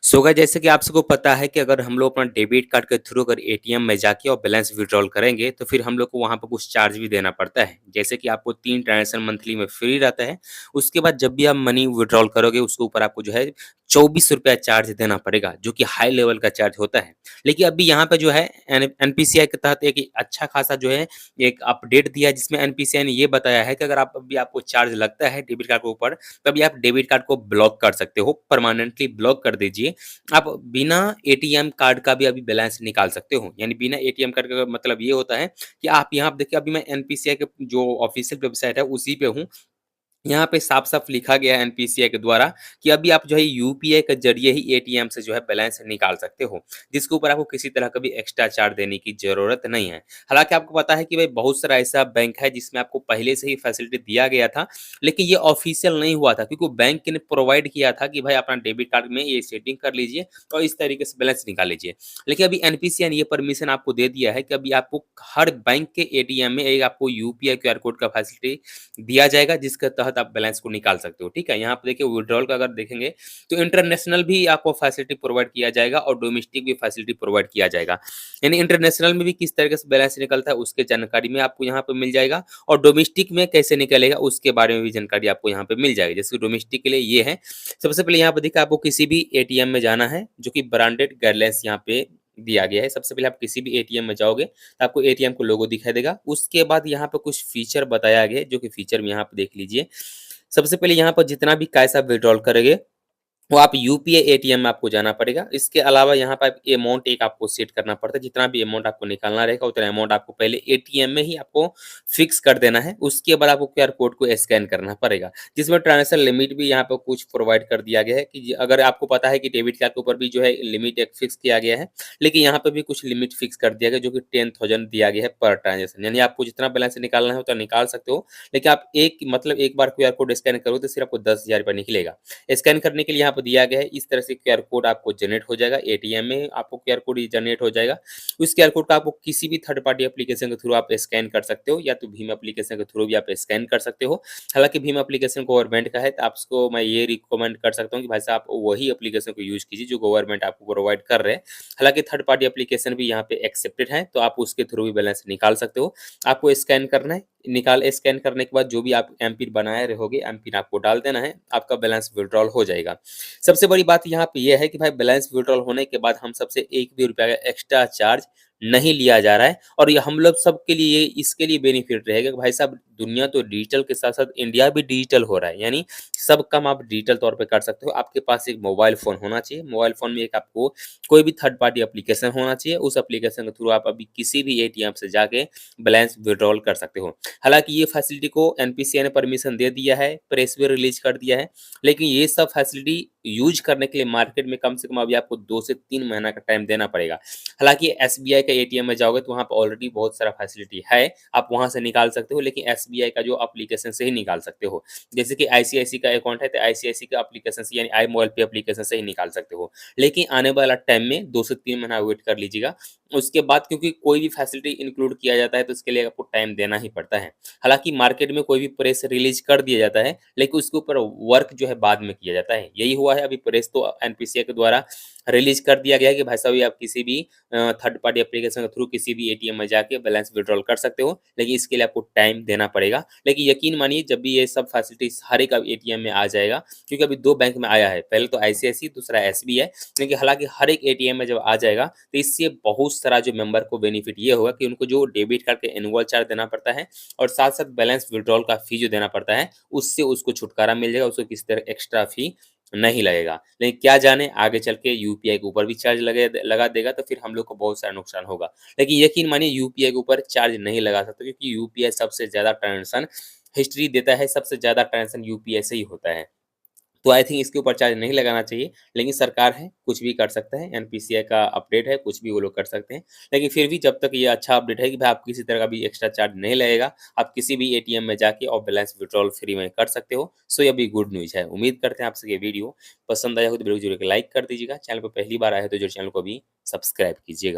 So guys जैसे कि आप सबको पता है कि अगर हम लोग अपना डेबिट कार्ड के थ्रू अगर एटीएम में जाके और बैलेंस विड्रॉल करेंगे तो फिर हम लोग को वहाँ पर कुछ चार्ज भी देना पड़ता है। जैसे कि आपको 3 ट्रांज़ैक्शन मंथली में फ्री रहता है। उसके बाद जब भी आप मनी विड्रॉल करोगे उसके ऊपर आपको जो है ₹24 चार्ज देना पड़ेगा, जो कि हाई लेवल का चार्ज होता है। लेकिन अभी यहाँ पे जो है एनपीसीआई के तहत एक अच्छा खासा जो है एक अपडेट दिया है, जिसमें एनपीसीआई ने ये बताया है कि अगर आप अभी आपको चार्ज लगता है डेबिट कार्ड के ऊपर, तभी आप डेबिट कार्ड को ब्लॉक कर सकते हो, परमानेंटली ब्लॉक कर दीजिए। आप बिना एटीएम कार्ड का भी अभी बैलेंस निकाल सकते हो। यानी बिना एटीएम कार्ड का मतलब ये होता है कि आप यहाँ पे देखिए, अभी मैं एनपीसीआई के जो ऑफिशियल वेबसाइट है उसी पे हूँ। यहाँ पे साफ-साफ लिखा गया है एनपीसीआई के द्वारा कि अभी आप जो है यूपीआई के ज़रिए ही एटीएम से जो है बैलेंस निकाल सकते हो, जिसके ऊपर आपको किसी तरह का भी एक्स्ट्रा चार्ज देने की ज़रूरत नहीं है। हालाँकि आपको पता है कि भाई बहुत सारा ऐसा बैंक है जिसमें आपको पहले से ही फैसिलिटी दिया गया था, लेकिन ये ऑफ़िशियल नहीं हुआ था, क्योंकि वो बैंक ने प्रोवाइड किया था कि भाई अपना डेबिट कार्ड में ये सेटिंग कर लीजिए और इस तरीके से बैलेंस निकाल लीजिए। लेकिन अभी एनपीसीआई ने ये परमिशन आपको दे दिया है कि अभी आपको हर बैंक के एटीएम में एक आपको यूपीआई क्यूआर कोड का फैसिलिटी दिया जाएगा, जिसके तहत आप बैलेंस को निकाल सकते हो, ठीक है? यहाँ पे देखिए विथड्रॉल का अगर देखेंगे तो इंटरनेशनल भी आपको फैसिलिटी प्रोवाइड किया जाएगा और डोमेस्टिक भी फैसिलिटी प्रोवाइड किया जाएगा। यानी इंटरनेशनल में भी किस तरीके से बैलेंस निकलता है उसके जानकारी में आपको यहाँ पे मिल जाएगा, और डोमेस्टिक में कैसे निकलेगा उसके बारे में भी जानकारी आपको यहाँ पे मिल जाएगी। जैसे डोमेस्टिक के लिए ये है, सबसे पहले यहाँ पे देखिए आपको किसी भी एटीएम में जाना है, जो कि ब्रांडेड गाइडलाइंस यहाँ पे दिया गया है। सबसे पहले आप किसी भी एटीएम में जाओगे तो आपको एटीएम को लोगो दिखाई देगा। उसके बाद यहाँ पे कुछ फीचर बताया गया है, जो कि फीचर में यहाँ पे देख लीजिए। सबसे पहले यहाँ पर जितना भी कैश आप विथड्रॉल करोगे, वो आप यूपीआई एटीएम में आपको जाना पड़ेगा। इसके अलावा यहाँ पे अमाउंट एक आपको सेट करना पड़ता है, जितना भी अमाउंट आपको निकालना रहेगा उतना अमाउंट आपको पहले एटीएम में ही आपको फिक्स कर देना है। उसके बाद आपको क्यूआर कोड को स्कैन करना पड़ेगा, जिसमें ट्रांज़ैक्शन लिमिट भी यहाँ पे कुछ प्रोवाइड कर दिया गया है कि अगर आपको पता है कि डेबिट कार्ड के ऊपर भी जो है लिमिट एक फिक्स किया गया है, लेकिन यहाँ पे भी कुछ लिमिट फिक्स कर दिया गया, जो कि 10,000 दिया गया है पर ट्रांज़ैक्शन। यानी आपको जितना बैलेंस निकालना है उतना निकाल सकते हो, लेकिन आप एक बार क्यूआर कोड स्कैन करोगे तो सिर्फ आपको ₹10,000 निकलेगा। स्कैन करने के लिए यहाँ पे दिया गया है, इस तरह से क्यूआर कोड आपको जनरेट हो जाएगा। एटीएम में आपको क्यूआर कोड जनरेट हो जाएगा। उस क्यूआर कोड का आपको किसी भी थर्ड पार्टी एप्लीकेशन के थ्रू आप स्कैन कर सकते हो, या तो भीम एप्लीकेशन के थ्रू भी आप स्कैन कर सकते हो। हालाँकि भीम एप्लीकेशन गवर्नमेंट का है, तो आपको मैं ये रिकमेंड कर सकता हूँ कि भाई साहब आप वही एप्लीकेशन को यूज़ कीजिए जो गवर्नमेंट आपको प्रोवाइड कर रहे हैं। हालाँकि थर्ड पार्टी एप्लीकेशन भी यहाँ पे एक्सेप्टेड है, तो आप उसके थ्रू भी बैलेंस निकाल सकते हो। आपको स्कैन करना है, स्कैन करने के बाद जो भी आप एमपिन बनाए रहोगे, एमपिन आपको डाल देना है, आपका बैलेंस विथड्रॉल हो जाएगा। सबसे बड़ी बात यहाँ पे ये है कि भाई बैलेंस विथड्रॉल होने के बाद हम सबसे 1 भी रुपया का एक्स्ट्रा चार्ज नहीं लिया जा रहा है, और ये हम लोग सबके लिए इसके लिए बेनिफिट रहेगा कि भाई साहब दुनिया तो डिजिटल के साथ-साथ इंडिया भी डिजिटल हो रहा है। यानी सब काम आप डिजिटल तौर पे कर सकते हो। आपके पास एक मोबाइल फ़ोन होना चाहिए, मोबाइल फ़ोन में एक आपको कोई भी थर्ड पार्टी एप्लीकेशन होना चाहिए। उस एप्लीकेशन के थ्रू आप अभी किसी भी एटीएम से जाके बैलेंस विथड्रॉल कर सकते हो। हालाँकि ये फैसिलिटी को एनपीसीआई ने परमिशन दे दिया है, प्रेस भी रिलीज़ कर दिया है, लेकिन ये सब फैसिलिटी यूज़ करने के लिए मार्केट में कम से कम अभी आपको 2 से 3 महीना का टाइम देना पड़ेगा। हालाँकि एसबीआई का एटीएम में जाओगे तो वहाँ पे ऑलरेडी बहुत सारा फैसिलिटी है, आप वहाँ से निकाल सकते हो, लेकिन एसबीआई का जो एप्लीकेशन से ही निकाल सकते हो। जैसे कि आईसीआईसीआई का अकाउंट है तो आईसीआईसीआई का एप्लीकेशन से, यानी आई मोबाइल पे एप्लीकेशन से ही निकाल सकते हो। लेकिन आने वाला टाइम में 2 से 3 महीना वेट कर लीजिएगा। उसके बाद क्योंकि कोई भी फैसिलिटी इंक्लूड किया जाता है तो उसके लिए आपको टाइम देना ही पड़ता है। हालाँकि मार्केट में कोई भी प्रेस रिलीज़ कर दिया जाता है, लेकिन उसके ऊपर वर्क जो है बाद में किया जाता है। यही हुआ है, अभी प्रेस तो एनपीसीआई के द्वारा रिलीज़ कर दिया गया है कि भाई साहब ये आप किसी भी थर्ड पार्टी एप्लीकेशन के थ्रू किसी भी एटीएम में जाके बैलेंस विथड्रॉल कर सकते हो, लेकिन इसके लिए आपको टाइम देना पड़ेगा। लेकिन यकीन मानिए जब भी ये सब फैसिलिटीज़ हर एक एटीएम में आ जाएगा, क्योंकि अभी 2 बैंक में आया है, पहले तो आईसीआईसीआई, दूसरा एसबीआई, लेकिन हालाँकि हर एक एटीएम में जब आ जाएगा तो इससे बहुत सारा जो मेंबर को बेनिफिट ये होगा कि उनको जो डेबिट कार्ड के एनुअल चार्ज देना पड़ता है और साथ-साथ बैलेंस विथड्रॉल का फ़ी जो देना पड़ता है, उससे उसको छुटकारा मिल जाएगा, उसको किसी तरह एक्स्ट्रा फ़ी नहीं लगेगा। लेकिन क्या जाने आगे चल के यूपीआई के ऊपर भी चार्ज लगा देगा तो फिर हम लोग को बहुत सारा नुकसान होगा। लेकिन यकीन मानिए यूपीआई के ऊपर चार्ज नहीं लगा सकते, क्योंकि यूपीआई सबसे ज़्यादा ट्रांज़ैक्शन हिस्ट्री देता है, सबसे ज़्यादा ट्रांज़ैक्शन यूपीआई से ही होता है। तो आई थिंक इसके ऊपर चार्ज नहीं लगाना चाहिए, लेकिन सरकार है, कुछ भी कर सकता है, एनपीसीआई का अपडेट है, कुछ भी वो लोग कर सकते हैं। लेकिन फिर भी जब तक ये अच्छा अपडेट है कि भाई आप किसी तरह का भी एक्स्ट्रा चार्ज नहीं लगेगा, आप किसी भी एटीएम में जाके और बैलेंस विथड्रॉल फ्री में कर सकते हो। सो ये भी गुड न्यूज़ है। उम्मीद करते हैं आपसे ये वीडियो पसंद आया हो तो वीडियो को ज़रूर लाइक कर दीजिएगा। चैनल पे पहली बार आए हो तो ज़रूर चैनल को भी सब्सक्राइब कीजिएगा।